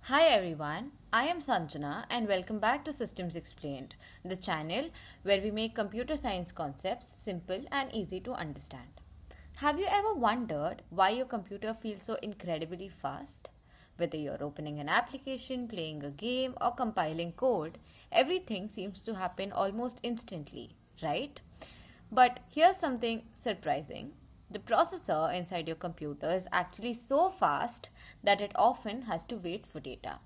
Hi everyone, I am Sanjana and welcome back to Systems Explained, the channel where we make computer science concepts simple and easy to understand. Have you ever wondered why your computer feels so incredibly fast? Whether you're opening an application, playing a game, or compiling code, everything seems to happen almost instantly, right? But here's something surprising. The processor inside your computer is actually so fast that it often has to wait for data.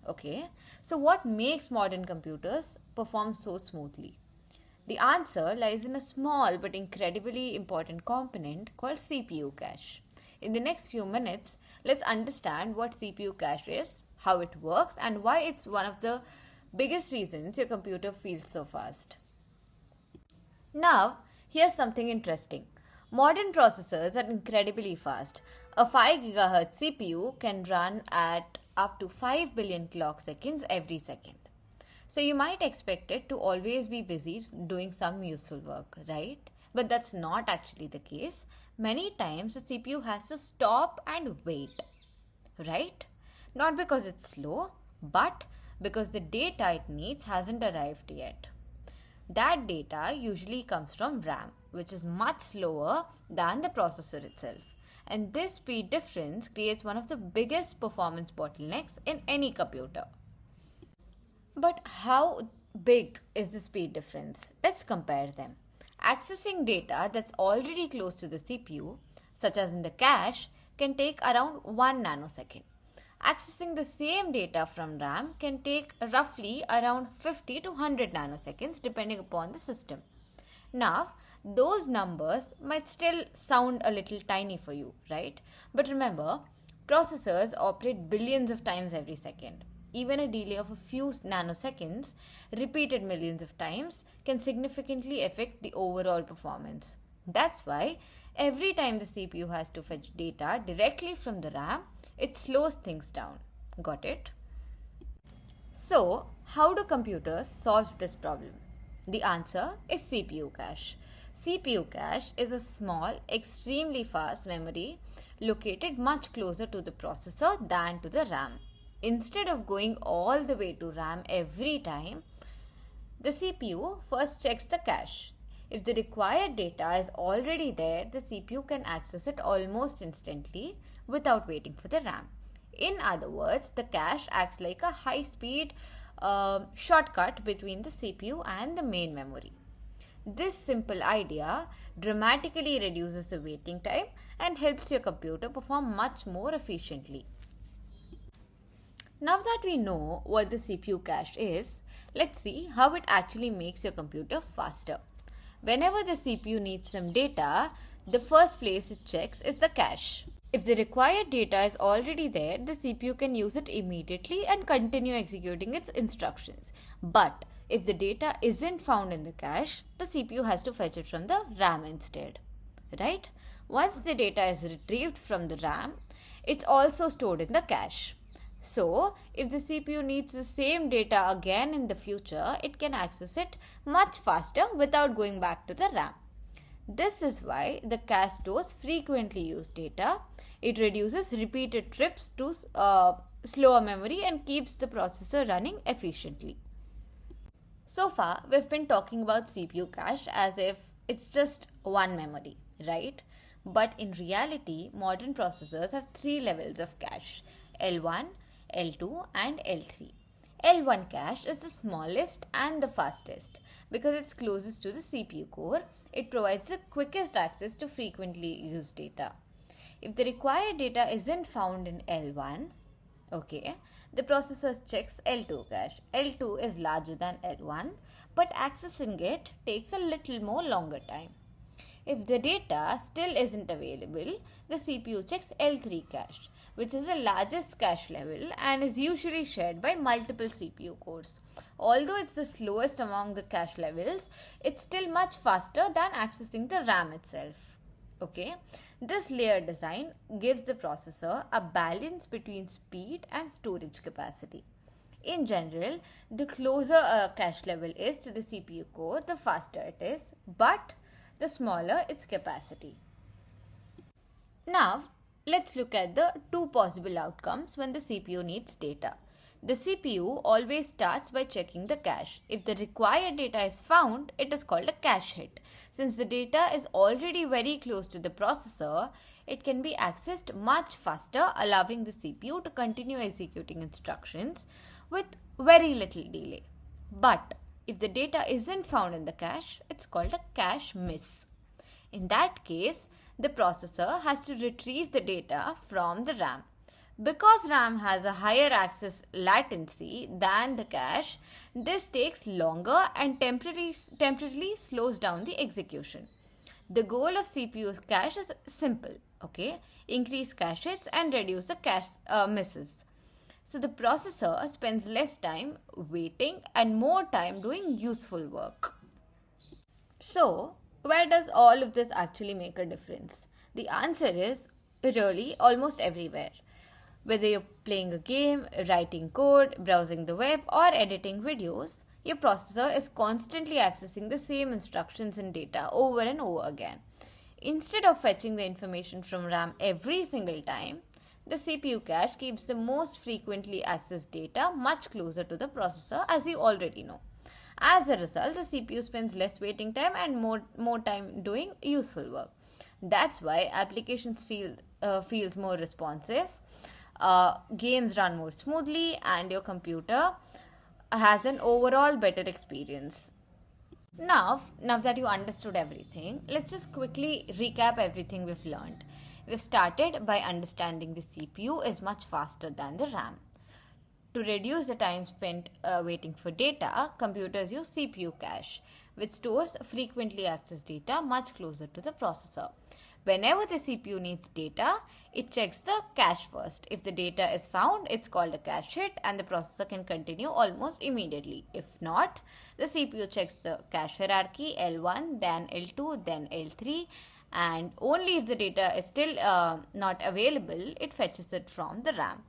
Okay, so what makes modern computers perform so smoothly? The answer lies in a small but incredibly important component called CPU cache. In the next few minutes, let's understand what CPU cache is, how it works, and why it's one of the biggest reasons your computer feels so fast. Now, here's something interesting. Modern processors are incredibly fast. A 5 GHz CPU can run at up to 5 billion clock seconds every second. So you might expect it to always be busy doing some useful work, right? But that's not actually the case. Many times the CPU has to stop and wait, right? Not because it's slow, but because the data it needs hasn't arrived yet. That data usually comes from RAM, which is much slower than the processor itself. And this speed difference creates one of the biggest performance bottlenecks in any computer. But how big is the speed difference? Let's compare them. Accessing data that's already close to the CPU, such as in the cache, can take around 1 nanosecond. Accessing the same data from RAM can take roughly around 50 to 100 nanoseconds depending upon the system. Now, those numbers might still sound a little tiny for you, right? But remember, processors operate billions of times every second. Even a delay of a few nanoseconds, repeated millions of times, can significantly affect the overall performance. That's why every time the CPU has to fetch data directly from the RAM, it slows things down. Got it? So, how do computers solve this problem? The answer is CPU cache. CPU cache is a small, extremely fast memory located much closer to the processor than to the RAM. Instead of going all the way to RAM every time, the CPU first checks the cache. If the required data is already there, the CPU can access it almost instantly without waiting for the RAM. In other words, the cache acts like a high speed shortcut between the CPU and the main memory. This simple idea dramatically reduces the waiting time and helps your computer perform much more efficiently. Now that we know what the CPU cache is, let's see how it actually makes your computer faster. Whenever the CPU needs some data, the first place it checks is the cache. If the required data is already there, the CPU can use it immediately and continue executing its instructions. But if the data isn't found in the cache, the CPU has to fetch it from the RAM instead. Right? Once the data is retrieved from the RAM, it's also stored in the cache. So, if the CPU needs the same data again in the future, it can access it much faster without going back to the RAM. This is why the cache stores frequently used data. It reduces repeated trips to slower memory and keeps the processor running efficiently. So far, we've been talking about CPU cache as if it's just one memory, right? But in reality, modern processors have three levels of cache: L1, L2, and L3. L1 cache is the smallest and the fastest because it's closest to the CPU core. It provides the quickest access to frequently used data. If the required data isn't found in L1, okay, the processor checks L2 cache. L2 is larger than L1, but accessing it takes a little more longer time. If the data still isn't available, the CPU checks L3 cache, which is the largest cache level and is usually shared by multiple CPU cores. Although it's the slowest among the cache levels, it's still much faster than accessing the RAM itself. Okay, this layer design gives the processor a balance between speed and storage capacity. In general, the closer a cache level is to the CPU core, the faster it is, but the smaller its capacity. Now, Let's look at the two possible outcomes when the CPU needs data. The CPU always starts by checking the cache. If the required data is found, it is called a cache hit. Since the data is already very close to the processor, it can be accessed much faster, allowing the CPU to continue executing instructions with very little delay. But if the data isn't found in the cache, it's called a cache miss. In that case, the processor has to retrieve the data from the RAM. Because RAM has a higher access latency than the cache, this takes longer and temporarily slows down the execution. The goal of CPU's cache is simple, okay? Increase cache hits and reduce the cache misses. So the processor spends less time waiting and more time doing useful work. So, where does all of this actually make a difference? The answer is really almost everywhere. Whether you're playing a game, writing code, browsing the web, or editing videos, your processor is constantly accessing the same instructions and data over and over again. Instead of fetching the information from RAM every single time, the CPU cache keeps the most frequently accessed data much closer to the processor, as you already know. As a result, the CPU spends less waiting time and more time doing useful work. That's why applications feels more responsive, games run more smoothly, and your computer has an overall better experience. Now that you understood everything, let's just quickly recap everything we've learned. We've started by understanding the CPU is much faster than the RAM. To reduce the time spent waiting for data, computers use CPU cache, which stores frequently accessed data much closer to the processor. Whenever the CPU needs data, it checks the cache first. If the data is found, it's called a cache hit and the processor can continue almost immediately. If not, the CPU checks the cache hierarchy L1, then L2, then L3, and only if the data is still not available, it fetches it from the RAM.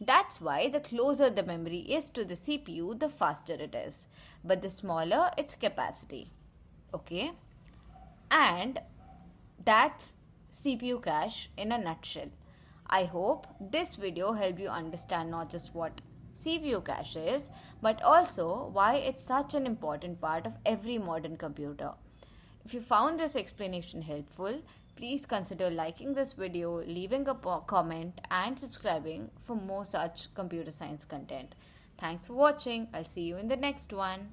That's why the closer the memory is to the CPU, the faster it is, but the smaller its capacity. Okay? And that's CPU cache in a nutshell. I hope this video helped you understand not just what CPU cache is, but also why it's such an important part of every modern computer. If you found this explanation helpful, please consider liking this video, leaving a comment, and subscribing for more such computer science content. Thanks for watching. I'll see you in the next one.